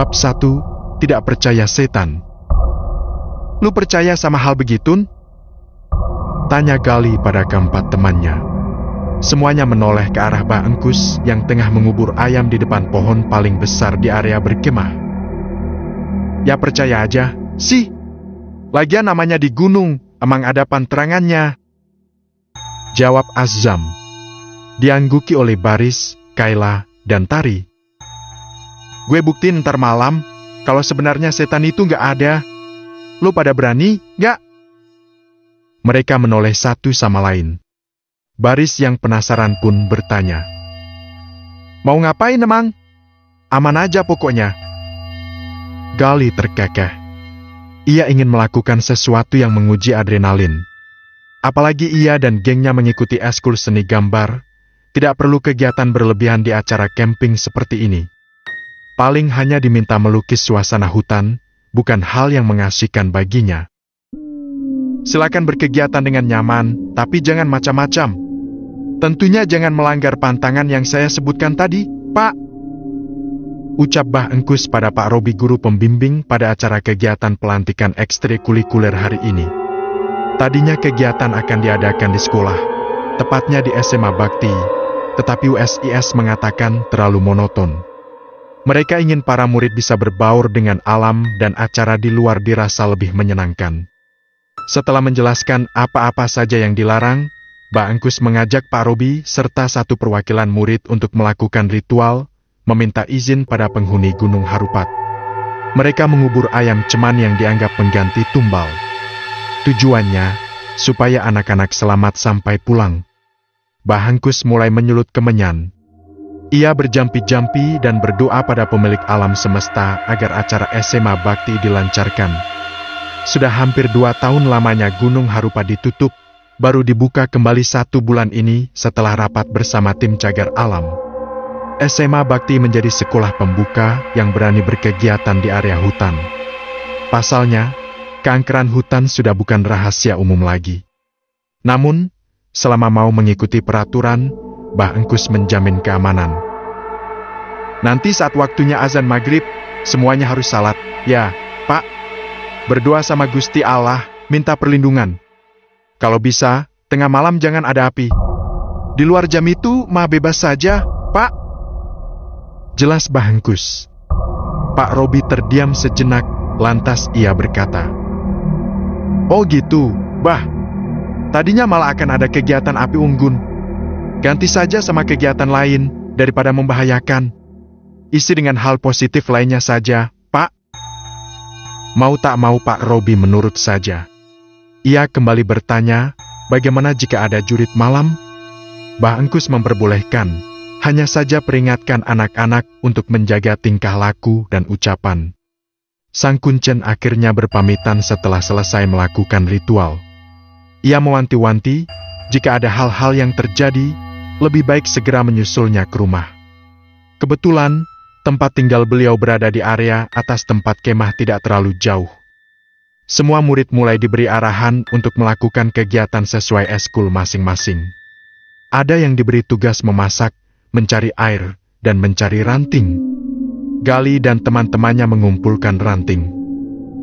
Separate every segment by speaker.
Speaker 1: Bab 1. Tidak percaya setan. Lu percaya sama hal begitu? Tanya Gali pada keempat temannya. Semuanya menoleh ke arah Mbah Engkus yang tengah mengubur ayam di depan pohon paling besar di area berkemah. Ya percaya aja, sih. Lagian namanya di gunung, emang ada panterangannya. Jawab Azam. Diangguki oleh Baris, Kayla, dan Tari. Gue buktiin ntar malam, kalau sebenarnya setan itu nggak ada. Lu pada berani, nggak? Mereka menoleh satu sama lain. Baris yang penasaran pun bertanya. Mau ngapain emang? Aman aja pokoknya. Gali terkekeh. Ia ingin melakukan sesuatu yang menguji adrenalin. Apalagi ia dan gengnya mengikuti eskul seni gambar, tidak perlu kegiatan berlebihan di acara camping seperti ini. Paling hanya diminta melukis suasana hutan, bukan hal yang mengasihkan baginya. Silakan berkegiatan dengan nyaman, tapi jangan macam-macam. Tentunya jangan melanggar pantangan yang saya sebutkan tadi, Pak. Ucap Mbah Engkus pada Pak Robi guru pembimbing pada acara kegiatan pelantikan ekstrakurikuler hari ini. Tadinya kegiatan akan diadakan di sekolah, tepatnya di SMA Bakti, tetapi USIS mengatakan terlalu monoton. Mereka ingin para murid bisa berbaur dengan alam dan acara di luar dirasa lebih menyenangkan. Setelah menjelaskan apa-apa saja yang dilarang, Mbah Engkus mengajak Pak Robi serta satu perwakilan murid untuk melakukan ritual, meminta izin pada penghuni Gunung Harupat. Mereka mengubur ayam ceman yang dianggap pengganti tumbal. Tujuannya, supaya anak-anak selamat sampai pulang. Mbah Engkus mulai menyulut kemenyan. Ia berjampi-jampi dan berdoa pada pemilik alam semesta agar acara SMA Bakti dilancarkan. Sudah hampir 2 tahun lamanya Gunung Harupat ditutup, baru dibuka kembali 1 bulan ini setelah rapat bersama tim cagar alam. SMA Bakti menjadi sekolah pembuka yang berani berkegiatan di area hutan. Pasalnya, keangkeran hutan sudah bukan rahasia umum lagi. Namun, selama mau mengikuti peraturan, Mbah Engkus menjamin keamanan. Nanti saat waktunya azan maghrib, semuanya harus salat. Ya, Pak. Berdoa sama Gusti Allah, minta perlindungan. Kalau bisa, tengah malam jangan ada api. Di luar jam itu, mah bebas saja, Pak. Jelas Mbah Engkus. Pak Robi terdiam sejenak, lantas ia berkata. Oh gitu, Bah. Tadinya malah akan ada kegiatan api unggun. Ganti saja sama kegiatan lain, daripada membahayakan. Isi dengan hal positif lainnya saja, Pak. Mau tak mau Pak Robi menurut saja. Ia kembali bertanya, bagaimana jika ada jurit malam? Mbah Engkus memperbolehkan, hanya saja peringatkan anak-anak untuk menjaga tingkah laku dan ucapan. Sang kuncen akhirnya berpamitan setelah selesai melakukan ritual. Ia mewanti-wanti, jika ada hal-hal yang terjadi, lebih baik segera menyusulnya ke rumah. Kebetulan, tempat tinggal beliau berada di area atas tempat kemah tidak terlalu jauh. Semua murid mulai diberi arahan untuk melakukan kegiatan sesuai eskul masing-masing. Ada yang diberi tugas memasak, mencari air, dan mencari ranting. Gali dan teman-temannya mengumpulkan ranting.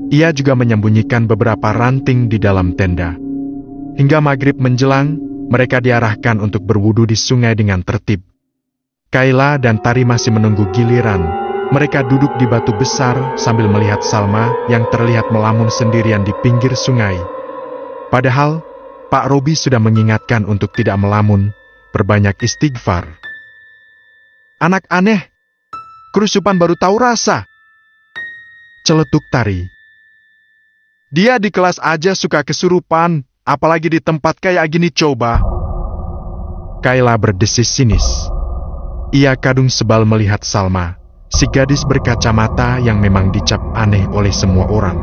Speaker 1: Ia juga menyembunyikan beberapa ranting di dalam tenda. Hingga maghrib menjelang, mereka diarahkan untuk berwudu di sungai dengan tertib. Kayla dan Tari masih menunggu giliran. Mereka duduk di batu besar sambil melihat Salma yang terlihat melamun sendirian di pinggir sungai. Padahal, Pak Robi sudah mengingatkan untuk tidak melamun, perbanyak istighfar. Anak aneh, kerusupan baru tahu rasa. Celetuk Tari. Dia di kelas aja suka kesurupan. Apalagi di tempat kayak gini coba. Kayla berdesis sinis. Ia kadung sebal melihat Salma, si gadis berkacamata yang memang dicap aneh oleh semua orang.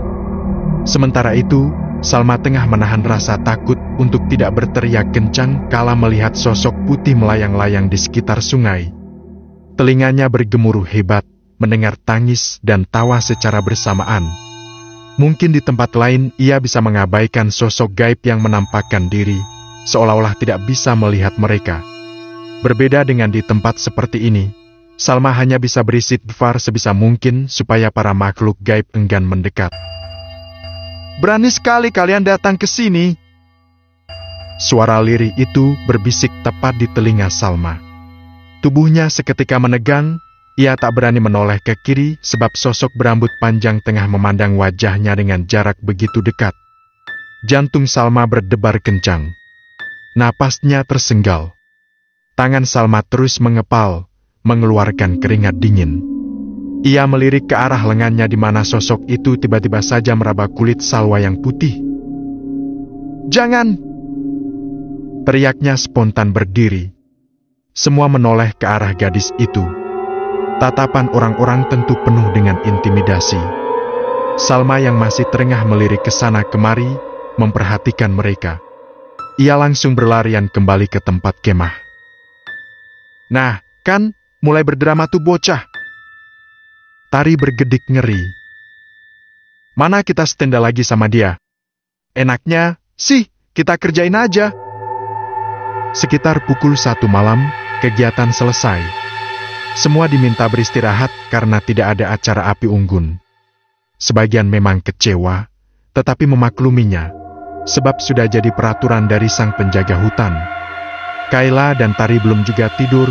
Speaker 1: Sementara itu, Salma tengah menahan rasa takut untuk tidak berteriak kencang kala melihat sosok putih melayang-layang di sekitar sungai. Telinganya bergemuruh hebat, mendengar tangis dan tawa secara bersamaan. Mungkin di tempat lain ia bisa mengabaikan sosok gaib yang menampakkan diri, seolah-olah tidak bisa melihat mereka. Berbeda dengan di tempat seperti ini, Salma hanya bisa beristighfar sebisa mungkin supaya para makhluk gaib enggan mendekat. "Berani sekali kalian datang ke sini." Suara lirih itu berbisik tepat di telinga Salma. Tubuhnya seketika menegang, ia tak berani menoleh ke kiri sebab sosok berambut panjang tengah memandang wajahnya dengan jarak begitu dekat. Jantung Salma berdebar kencang. Napasnya tersenggal. Tangan Salma terus mengepal, mengeluarkan keringat dingin. Ia melirik ke arah lengannya di mana sosok itu tiba-tiba saja meraba kulit Salwa yang putih. "Jangan!" teriaknya spontan berdiri. Semua menoleh ke arah gadis itu. Tatapan orang-orang tentu penuh dengan intimidasi. Salma yang masih terengah melirik ke sana kemari, memperhatikan mereka. Ia langsung berlarian kembali ke tempat kemah. "Nah, kan, mulai berdrama tuh bocah." Tari bergedik ngeri. "Mana kita stenda lagi sama dia? Enaknya sih, kita kerjain aja." Sekitar pukul 1 malam, kegiatan selesai. Semua diminta beristirahat karena tidak ada acara api unggun. Sebagian memang kecewa, tetapi memakluminya, sebab sudah jadi peraturan dari sang penjaga hutan. Kayla dan Tari belum juga tidur,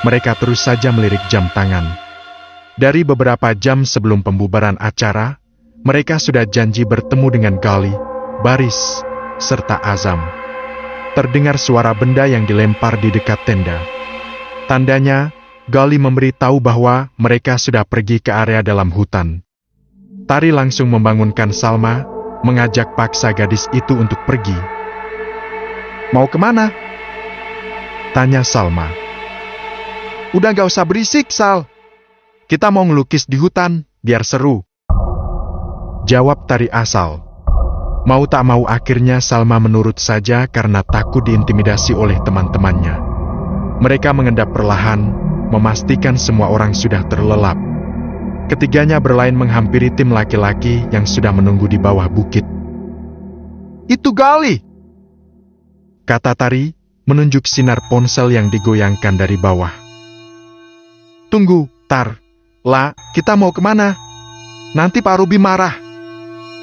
Speaker 1: mereka terus saja melirik jam tangan. Dari beberapa jam sebelum pembubaran acara, mereka sudah janji bertemu dengan Gali, Baris, serta Azam. Terdengar suara benda yang dilempar di dekat tenda. Tandanya, Gali memberitahu bahwa mereka sudah pergi ke area dalam hutan. Tari langsung membangunkan Salma, mengajak paksa gadis itu untuk pergi. "Mau kemana?" tanya Salma. "Udah gak usah berisik, Sal. Kita mau ngelukis di hutan, biar seru," jawab Tari asal. Mau tak mau akhirnya Salma menurut saja karena takut diintimidasi oleh teman-temannya. Mereka mengendap perlahan, memastikan semua orang sudah terlelap. Ketiganya berlain menghampiri tim laki-laki yang sudah menunggu di bawah bukit. "Itu Gali!" kata Tari, menunjuk sinar ponsel yang digoyangkan dari bawah. "Tunggu, Tar. La, kita mau kemana? Nanti Pak Ruby marah."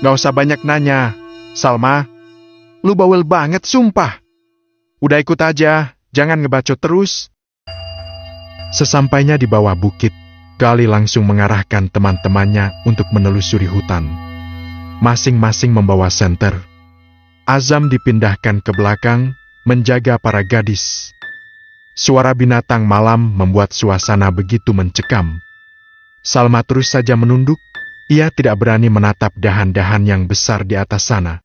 Speaker 1: "Gak usah banyak nanya, Salma. Lu bawel banget, sumpah. Udah ikut aja, jangan ngebacot terus." Sesampainya di bawah bukit, Gali langsung mengarahkan teman-temannya untuk menelusuri hutan. Masing-masing membawa senter. Azam dipindahkan ke belakang, menjaga para gadis. Suara binatang malam membuat suasana begitu mencekam. Salma terus saja menunduk, ia tidak berani menatap dahan-dahan yang besar di atas sana.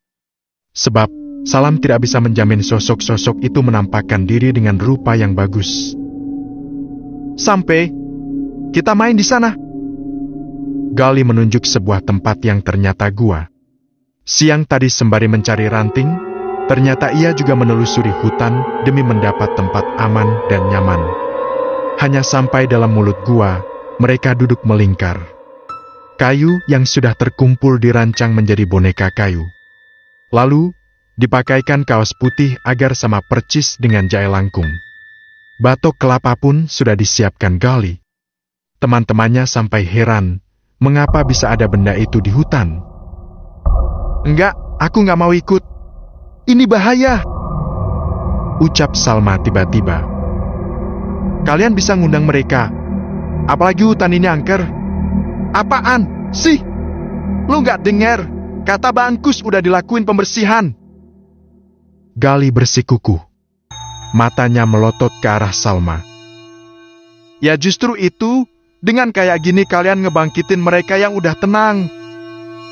Speaker 1: Sebab, Salam tidak bisa menjamin sosok-sosok itu menampakkan diri dengan rupa yang bagus. "Sampai, kita main di sana." Gali menunjuk sebuah tempat yang ternyata gua. Siang tadi sembari mencari ranting, ternyata ia juga menelusuri hutan demi mendapat tempat aman dan nyaman. Hanya sampai dalam mulut gua, mereka duduk melingkar. Kayu yang sudah terkumpul dirancang menjadi boneka kayu. Lalu, dipakaikan kaos putih agar sama percis dengan jahe langkung. Batok kelapa pun sudah disiapkan Gali. Teman-temannya sampai heran, mengapa bisa ada benda itu di hutan. "Enggak, aku nggak mau ikut. Ini bahaya," ucap Salma tiba-tiba. "Kalian bisa ngundang mereka. Apalagi hutan ini angker." "Apaan sih? Lu nggak dengar? Kata Bangkus udah dilakuin pembersihan." Gali bersikukuh. Matanya melotot ke arah Salma. "Ya justru itu, dengan kayak gini kalian ngebangkitin mereka yang udah tenang.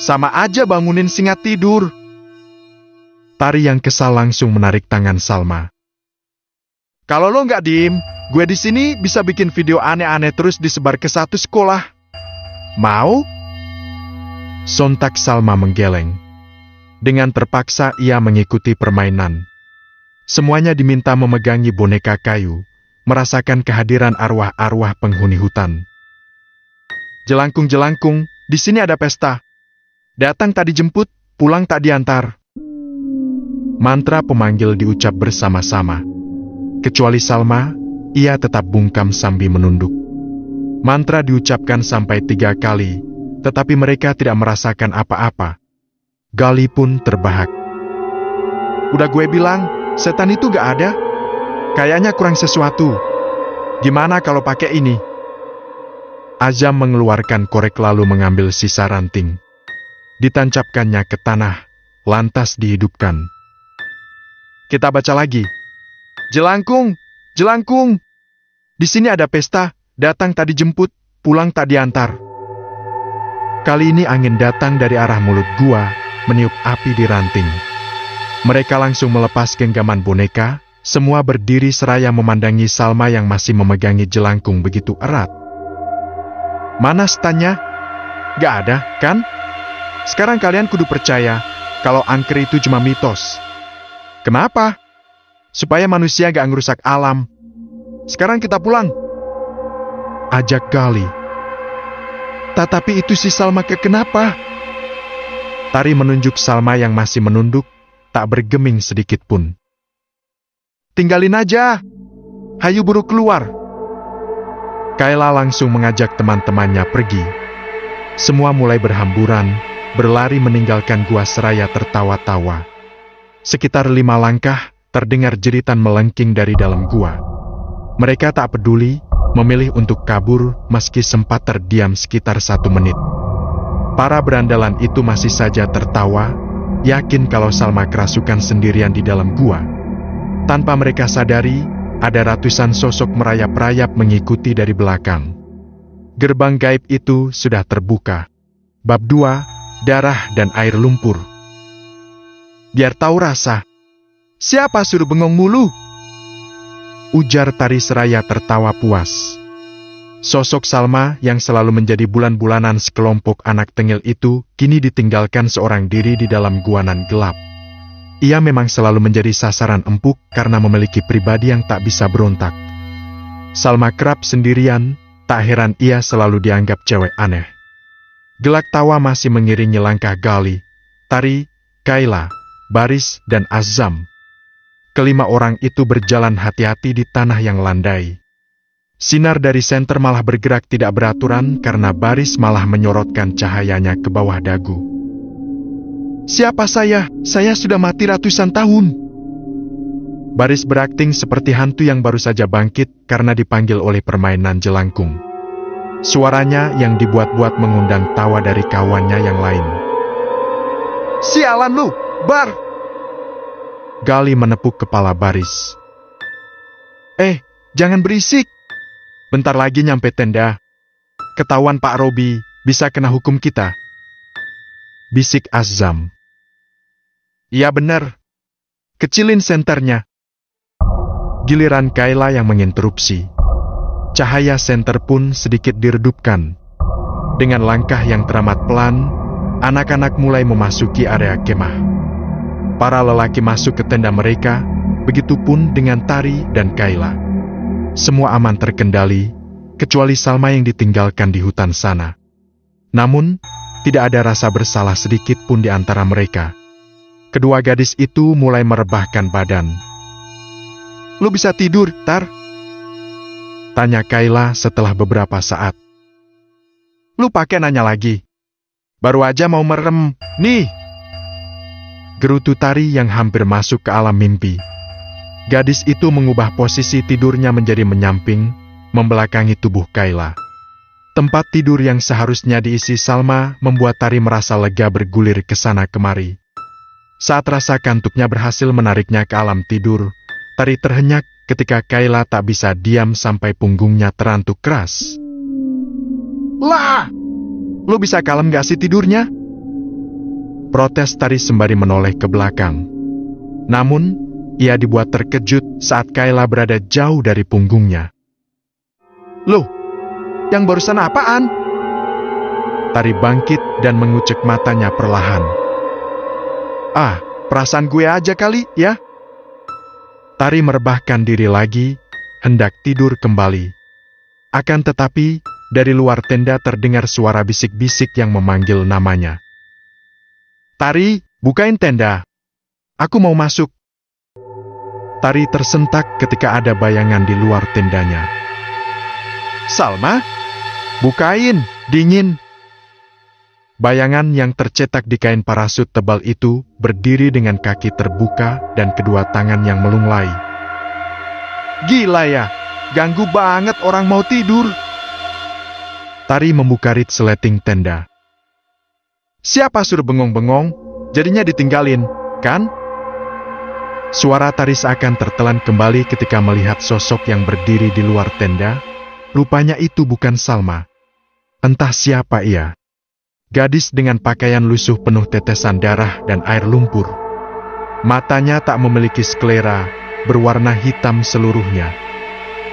Speaker 1: Sama aja bangunin singa tidur." Tari yang kesal langsung menarik tangan Salma. "Kalau lo nggak diem, gue di sini bisa bikin video aneh-aneh terus disebar ke satu sekolah. Mau?" Sontak Salma menggeleng. Dengan terpaksa ia mengikuti permainan. Semuanya diminta memegangi boneka kayu, merasakan kehadiran arwah-arwah penghuni hutan. "Jelangkung-jelangkung, di sini ada pesta. Datang tak dijemput, pulang tak diantar." Mantra pemanggil diucap bersama-sama. Kecuali Salma, ia tetap bungkam sambil menunduk. Mantra diucapkan sampai 3 kali, tetapi mereka tidak merasakan apa-apa. Gali pun terbahak. Udah gue bilang, setan itu gak ada. Kayaknya kurang sesuatu. Gimana kalau pakai ini? Azam mengeluarkan korek lalu mengambil sisa ranting. Ditancapkannya ke tanah, lantas dihidupkan. Kita baca lagi. Jelangkung, jelangkung. Di sini ada pesta, datang tak dijemput, pulang tak diantar. Kali ini angin datang dari arah mulut gua, meniup api di ranting. Mereka langsung melepas genggaman boneka, semua berdiri seraya memandangi Salma yang masih memegangi jelangkung begitu erat. Mana setannya? Gak ada, kan? Sekarang kalian kudu percaya kalau angker itu cuma mitos. Kenapa? Supaya manusia gak ngerusak alam. Sekarang kita pulang. Ajak Gali. Tetapi itu si Salma kenapa? Tari menunjuk Salma yang masih menunduk, tak bergeming sedikit pun. Tinggalin aja. Hayu buru keluar. Kayla langsung mengajak teman-temannya pergi. Semua mulai berhamburan, berlari meninggalkan gua seraya tertawa-tawa. Sekitar 5 langkah, terdengar jeritan melengking dari dalam gua. Mereka tak peduli, memilih untuk kabur meski sempat terdiam sekitar 1 menit. Para berandalan itu masih saja tertawa, yakin kalau Salma kerasukan sendirian di dalam gua. Tanpa mereka sadari, ada ratusan sosok merayap-rayap mengikuti dari belakang. Gerbang gaib itu sudah terbuka. Bab 2, darah dan air lumpur. Biar tahu rasa. Siapa suruh bengong mulu? Ujar Tari seraya tertawa puas. Sosok Salma yang selalu menjadi bulan-bulanan sekelompok anak tengil itu kini ditinggalkan seorang diri di dalam guanan gelap. Ia memang selalu menjadi sasaran empuk karena memiliki pribadi yang tak bisa berontak. Salma kerap sendirian, tak heran ia selalu dianggap cewek aneh. Gelak tawa masih mengiringi langkah Gali, Tari, Kayla, Baris, dan Azam. Kelima orang itu berjalan hati-hati di tanah yang landai. Sinar dari senter malah bergerak tidak beraturan karena Baris malah menyorotkan cahayanya ke bawah dagu. Siapa saya? Saya sudah mati ratusan tahun. Baris berakting seperti hantu yang baru saja bangkit karena dipanggil oleh permainan jelangkung. Suaranya yang dibuat-buat mengundang tawa dari kawannya yang lain. Sialan lu, Bar! Gali menepuk kepala Baris. Jangan berisik. Bentar lagi nyampe tenda. Ketahuan Pak Robi, bisa kena hukum kita. Bisik Azam. Iya benar. Kecilin senternya. Giliran Kayla yang menginterupsi. Cahaya senter pun sedikit diredupkan. Dengan langkah yang teramat pelan, anak-anak mulai memasuki area kemah. Para lelaki masuk ke tenda mereka, begitupun dengan Tari dan Kayla. Semua aman terkendali, kecuali Salma yang ditinggalkan di hutan sana. Namun, tidak ada rasa bersalah sedikit pun di antara mereka. Kedua gadis itu mulai merebahkan badan. Lu bisa tidur, Tar? Tanya Kayla setelah beberapa saat. Lu pakai nanya lagi. Baru aja mau merem, nih. Gerutu Tari yang hampir masuk ke alam mimpi. Gadis itu mengubah posisi tidurnya menjadi menyamping, membelakangi tubuh Kayla. Tempat tidur yang seharusnya diisi Salma membuat Tari merasa lega bergulir ke sana kemari. Saat rasa kantuknya berhasil menariknya ke alam tidur, Tari terhenyak ketika Kayla tak bisa diam sampai punggungnya terantuk keras. Lah! Lu bisa kalem gak sih tidurnya? Protes Tari sembari menoleh ke belakang. Namun, ia dibuat terkejut saat Kayla berada jauh dari punggungnya. Loh, yang barusan apaan? Tari bangkit dan mengucek matanya perlahan. Perasaan gue aja kali, ya? Tari merebahkan diri lagi, hendak tidur kembali. Akan tetapi, dari luar tenda terdengar suara bisik-bisik yang memanggil namanya. Tari, bukain tenda. Aku mau masuk. Tari tersentak ketika ada bayangan di luar tendanya. Salma? Bukain, dingin. Bayangan yang tercetak di kain parasut tebal itu berdiri dengan kaki terbuka dan kedua tangan yang melunglai. Gila ya, ganggu banget orang mau tidur. Tari membuka resleting tenda. Siapa suruh bengong-bengong, jadinya ditinggalin, kan? Suara Tari seakan tertelan kembali ketika melihat sosok yang berdiri di luar tenda. Rupanya itu bukan Salma. Entah siapa ia. Gadis dengan pakaian lusuh penuh tetesan darah dan air lumpur. Matanya tak memiliki sklera, berwarna hitam seluruhnya.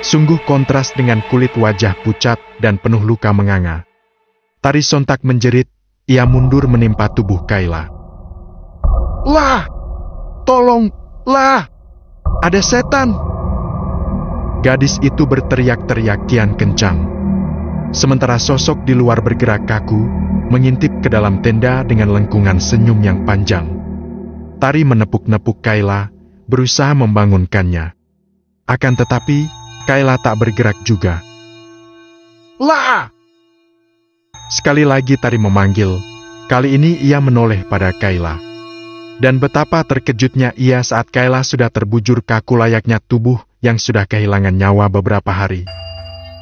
Speaker 1: Sungguh kontras dengan kulit wajah pucat dan penuh luka menganga. Tari sontak menjerit, ia mundur menimpa tubuh Kayla. Lah! Tolong! Lah! Ada setan! Gadis itu berteriak-teriak kian kencang. Sementara sosok di luar bergerak kaku, mengintip ke dalam tenda dengan lengkungan senyum yang panjang. Tari menepuk-nepuk Kayla, berusaha membangunkannya. Akan tetapi, Kayla tak bergerak juga. Lah! Sekali lagi Tari memanggil, kali ini ia menoleh pada Kayla. Dan betapa terkejutnya ia saat Kayla sudah terbujur kaku layaknya tubuh yang sudah kehilangan nyawa beberapa hari.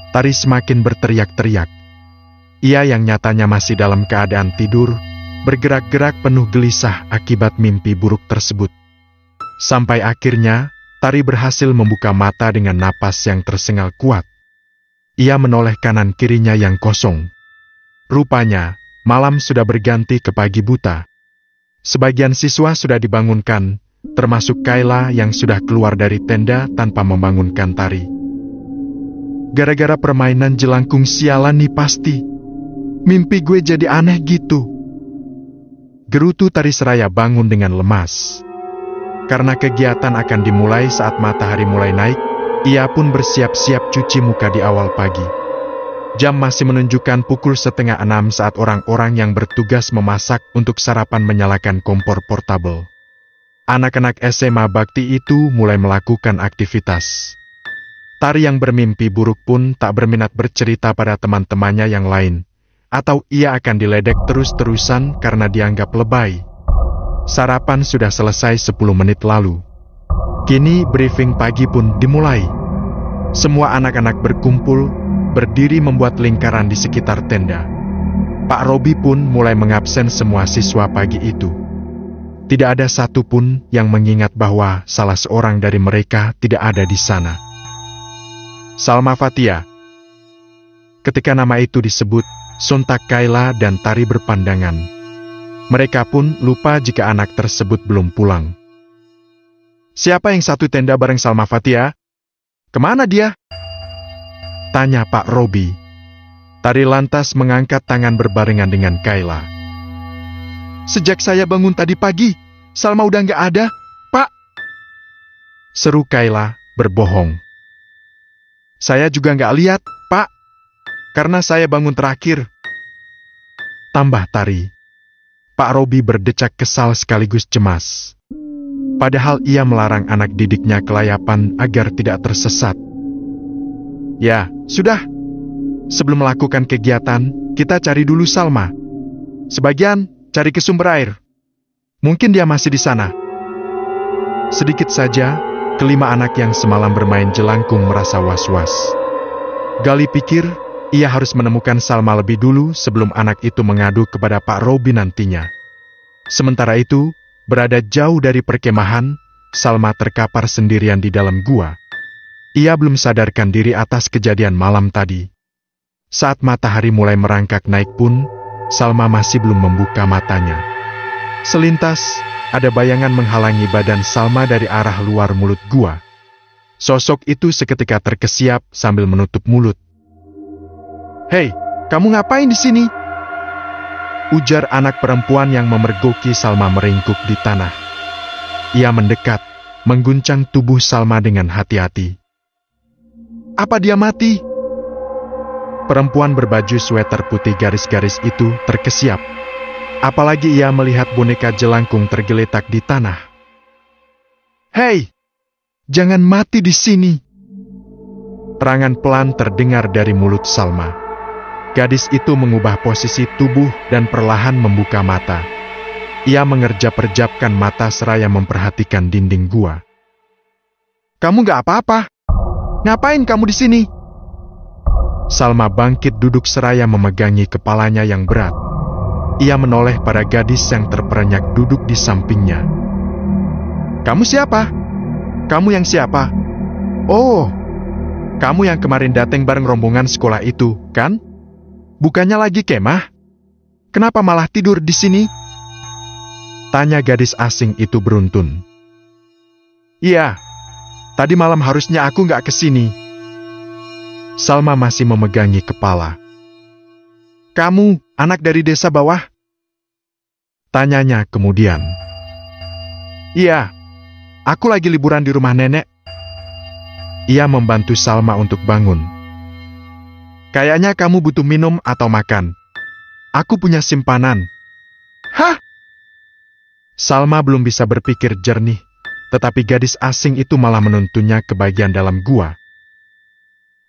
Speaker 1: Tari semakin berteriak-teriak. Ia yang nyatanya masih dalam keadaan tidur, bergerak-gerak penuh gelisah akibat mimpi buruk tersebut. Sampai akhirnya, Tari berhasil membuka mata dengan napas yang tersengal kuat. Ia menoleh kanan kirinya yang kosong. Rupanya, malam sudah berganti ke pagi buta. Sebagian siswa sudah dibangunkan, termasuk Kayla yang sudah keluar dari tenda tanpa membangunkan Tari. Gara-gara permainan jelangkung sialan nih pasti. Mimpi gue jadi aneh gitu. Gerutu Tari Seraya bangun dengan lemas. Karena kegiatan akan dimulai saat matahari mulai naik, ia pun bersiap-siap cuci muka di awal pagi. Jam masih menunjukkan pukul 5:30 saat orang-orang yang bertugas memasak untuk sarapan menyalakan kompor portabel. Anak-anak SMA Bakti itu mulai melakukan aktivitas. Tari yang bermimpi buruk pun tak berminat bercerita pada teman-temannya yang lain, atau ia akan diledek terus-terusan karena dianggap lebay. Sarapan sudah selesai 10 menit lalu. Kini briefing pagi pun dimulai. Semua anak-anak berkumpul, berdiri membuat lingkaran di sekitar tenda. Pak Robi pun mulai mengabsen semua siswa pagi itu. Tidak ada satupun yang mengingat bahwa salah seorang dari mereka tidak ada di sana. Salma Fathia. Ketika nama itu disebut, sontak Kayla dan Tari berpandangan. Mereka pun lupa jika anak tersebut belum pulang. Siapa yang satu tenda bareng Salma Fathia? Kemana dia? Tanya Pak Robi. Tari lantas mengangkat tangan berbarengan dengan Kayla. Sejak saya bangun tadi pagi, Salma udah nggak ada, Pak. Seru Kayla, berbohong. Saya juga nggak lihat, Pak. Karena saya bangun terakhir. Tambah Tari. Pak Robi berdecak kesal sekaligus cemas. Padahal ia melarang anak didiknya kelayapan agar tidak tersesat. Ya, sudah. Sebelum melakukan kegiatan, kita cari dulu Salma. Sebagian cari ke sumber air. Mungkin dia masih di sana. Sedikit saja, kelima anak yang semalam bermain jelangkung merasa was-was. Gali pikir, ia harus menemukan Salma lebih dulu sebelum anak itu mengadu kepada Pak Robi nantinya. Sementara itu, berada jauh dari perkemahan, Salma terkapar sendirian di dalam gua. Ia belum sadarkan diri atas kejadian malam tadi. Saat matahari mulai merangkak naik pun, Salma masih belum membuka matanya. Selintas, ada bayangan menghalangi badan Salma dari arah luar mulut gua. Sosok itu seketika terkesiap sambil menutup mulut. Hei, kamu ngapain di sini? Ujar anak perempuan yang memergoki Salma meringkuk di tanah. Ia mendekat, mengguncang tubuh Salma dengan hati-hati. Apa dia mati? Perempuan berbaju sweater putih garis-garis itu terkesiap. Apalagi ia melihat boneka jelangkung tergeletak di tanah. Hei, jangan mati di sini. Terangan pelan terdengar dari mulut Salma. Gadis itu mengubah posisi tubuh dan perlahan membuka mata. Ia mengerjap-erjapkan mata seraya memperhatikan dinding gua. "Kamu gak apa-apa? Ngapain kamu di sini?" Salma bangkit duduk seraya memegangi kepalanya yang berat. Ia menoleh pada gadis yang terperanjat duduk di sampingnya. "Kamu siapa? Kamu yang siapa? Oh, kamu yang kemarin datang bareng rombongan sekolah itu, kan? Bukannya lagi kemah? Kenapa malah tidur di sini?" Tanya gadis asing itu beruntun. "Iya, tadi malam harusnya aku nggak kesini." Salma masih memegangi kepala. "Kamu anak dari desa bawah?" Tanyanya kemudian. "Iya, aku lagi liburan di rumah nenek." Ia membantu Salma untuk bangun. "Kayaknya kamu butuh minum atau makan. Aku punya simpanan." "Hah?" Salma belum bisa berpikir jernih, tetapi gadis asing itu malah menuntunnya ke bagian dalam gua.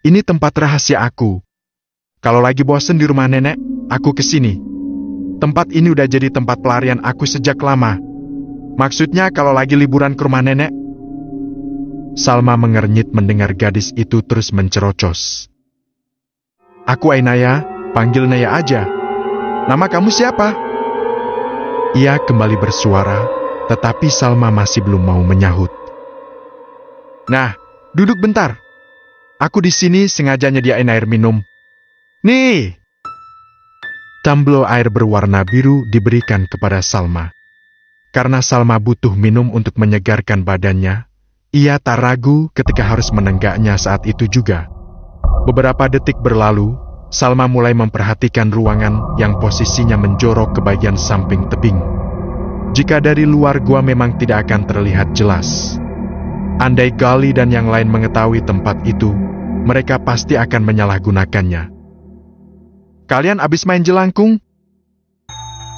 Speaker 1: "Ini tempat rahasia aku. Kalau lagi bosen di rumah nenek, aku kesini. Tempat ini udah jadi tempat pelarian aku sejak lama. Maksudnya kalau lagi liburan ke rumah nenek." Salma mengernyit mendengar gadis itu terus mencerocos. "Aku Ainaya, panggil Naya aja. Nama kamu siapa?" Ia kembali bersuara, tetapi Salma masih belum mau menyahut. "Nah, duduk bentar. Aku di sini sengaja nyediain air minum. Nih!" Tumbler air berwarna biru diberikan kepada Salma. Karena Salma butuh minum untuk menyegarkan badannya, ia tak ragu ketika harus menenggaknya saat itu juga. Beberapa detik berlalu, Salma mulai memperhatikan ruangan yang posisinya menjorok ke bagian samping tebing. Jika dari luar gua memang tidak akan terlihat jelas. Andai Gali dan yang lain mengetahui tempat itu, mereka pasti akan menyalahgunakannya. "Kalian abis main jelangkung?"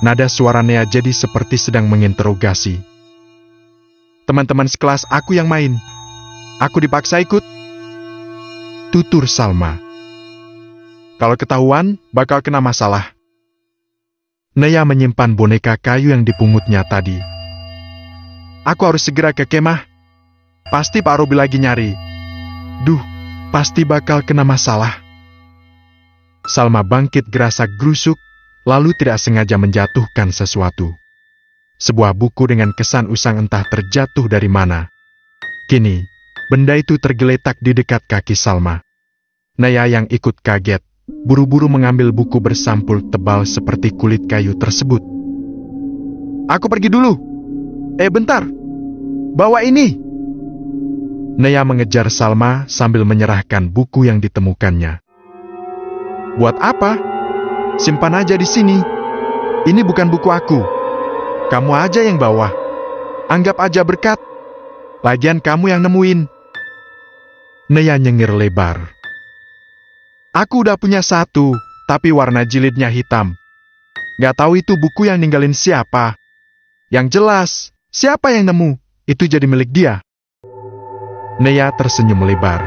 Speaker 1: Nada suara Nea jadi seperti sedang menginterogasi. "Teman-teman sekelas aku yang main. Aku dipaksa ikut," tutur Salma. "Kalau ketahuan, bakal kena masalah." Nea menyimpan boneka kayu yang dipungutnya tadi. "Aku harus segera ke kemah. Pasti Pak Robi lagi nyari. Duh, pasti bakal kena masalah." Salma bangkit gerasak-gerusuk, lalu tidak sengaja menjatuhkan sesuatu. Sebuah buku dengan kesan usang entah terjatuh dari mana. Kini, benda itu tergeletak di dekat kaki Salma. Naya yang ikut kaget, buru-buru mengambil buku bersampul tebal seperti kulit kayu tersebut. "Aku pergi dulu. Bentar. Bawa ini." Naya mengejar Salma sambil menyerahkan buku yang ditemukannya. "Buat apa? Simpan aja di sini. Ini bukan buku aku. Kamu aja yang bawa. Anggap aja berkat. Lagian kamu yang nemuin." Naya nyengir lebar. "Aku udah punya satu, tapi warna jilidnya hitam. Gak tahu itu buku yang ninggalin siapa. Yang jelas, siapa yang nemu, itu jadi milik dia." Naya tersenyum lebar.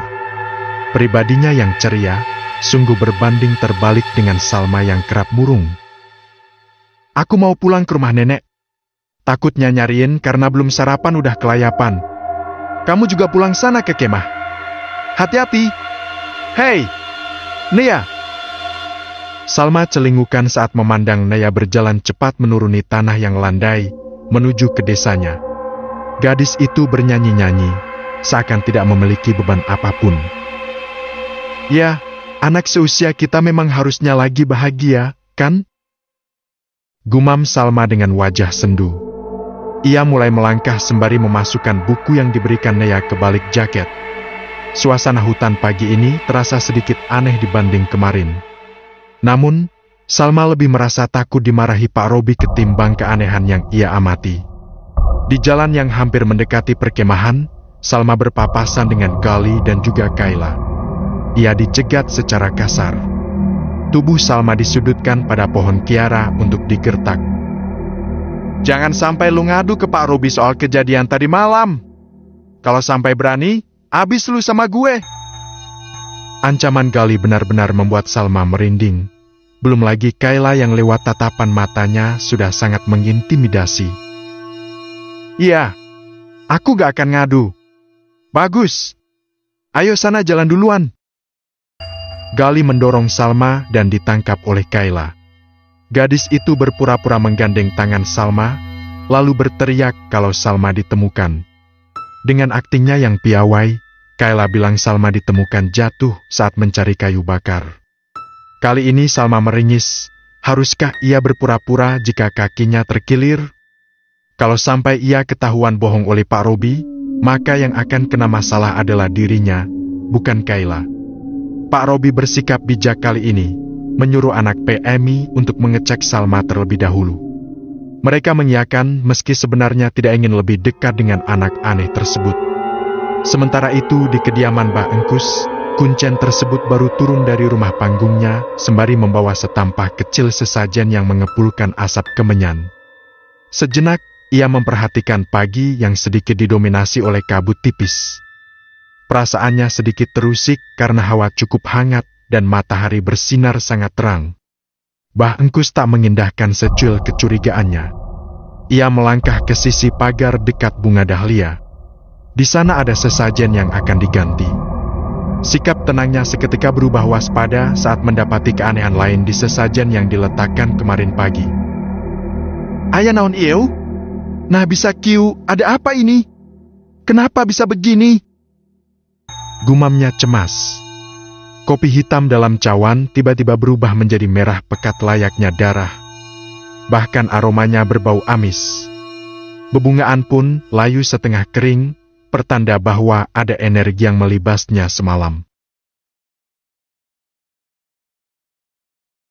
Speaker 1: Pribadinya yang ceria, sungguh berbanding terbalik dengan Salma yang kerap murung. "Aku mau pulang ke rumah nenek. Takutnya nyariin karena belum sarapan udah kelayapan. Kamu juga pulang sana ke kemah. Hati-hati. Hei, Nea!" Salma celingukan saat memandang Nea berjalan cepat menuruni tanah yang landai, menuju ke desanya. Gadis itu bernyanyi-nyanyi, seakan tidak memiliki beban apapun. "Ya, anak seusia kita memang harusnya lagi bahagia, kan?" Gumam Salma dengan wajah sendu. Ia mulai melangkah sembari memasukkan buku yang diberikan Nea ke balik jaket. Suasana hutan pagi ini terasa sedikit aneh dibanding kemarin. Namun, Salma lebih merasa takut dimarahi Pak Robi ketimbang keanehan yang ia amati. Di jalan yang hampir mendekati perkemahan, Salma berpapasan dengan Gali dan juga Kayla. Ia dicegat secara kasar. Tubuh Salma disudutkan pada pohon kiara untuk digertak. "Jangan sampai lu ngadu ke Pak Robi soal kejadian tadi malam. Kalau sampai berani, abis lu sama gue." Ancaman Gali benar-benar membuat Salma merinding. belum lagi Kayla yang lewat tatapan matanya sudah sangat mengintimidasi. Iya, aku gak akan ngadu. Bagus. Ayo sana jalan duluan. Gali mendorong Salma dan ditangkap oleh Kayla. Gadis itu berpura-pura menggandeng tangan Salma, lalu berteriak kalau Salma ditemukan. Dengan aktingnya yang piawai, Kayla bilang Salma ditemukan jatuh saat mencari kayu bakar. Kali ini Salma meringis, haruskah ia berpura-pura jika kakinya terkilir? Kalau sampai ia ketahuan bohong oleh Pak Robi, maka yang akan kena masalah adalah dirinya, bukan Kayla. Pak Robi bersikap bijak kali ini, menyuruh anak PMI untuk mengecek Salma terlebih dahulu. Mereka mengiyakan meski sebenarnya tidak ingin lebih dekat dengan anak aneh tersebut. Sementara itu di kediaman Mbah Engkus, kuncen tersebut baru turun dari rumah panggungnya sembari membawa setampah kecil sesajen yang mengepulkan asap kemenyan. Sejenak, ia memperhatikan pagi yang sedikit didominasi oleh kabut tipis. Perasaannya sedikit terusik karena hawa cukup hangat dan matahari bersinar sangat terang. Mbah Engkus tak mengindahkan secuil kecurigaannya. Ia melangkah ke sisi pagar dekat bunga dahlia. Di sana ada sesajen yang akan diganti. Sikap tenangnya seketika berubah waspada saat mendapati keanehan lain di sesajen yang diletakkan kemarin pagi. Ayah naon ieu? Nah bisa kiu, ada apa ini? Kenapa bisa begini? Gumamnya cemas. Kopi hitam dalam cawan tiba-tiba berubah menjadi merah pekat layaknya darah. Bahkan aromanya berbau amis. Bebungaan pun layu setengah kering, pertanda bahwa ada energi yang melibasnya semalam.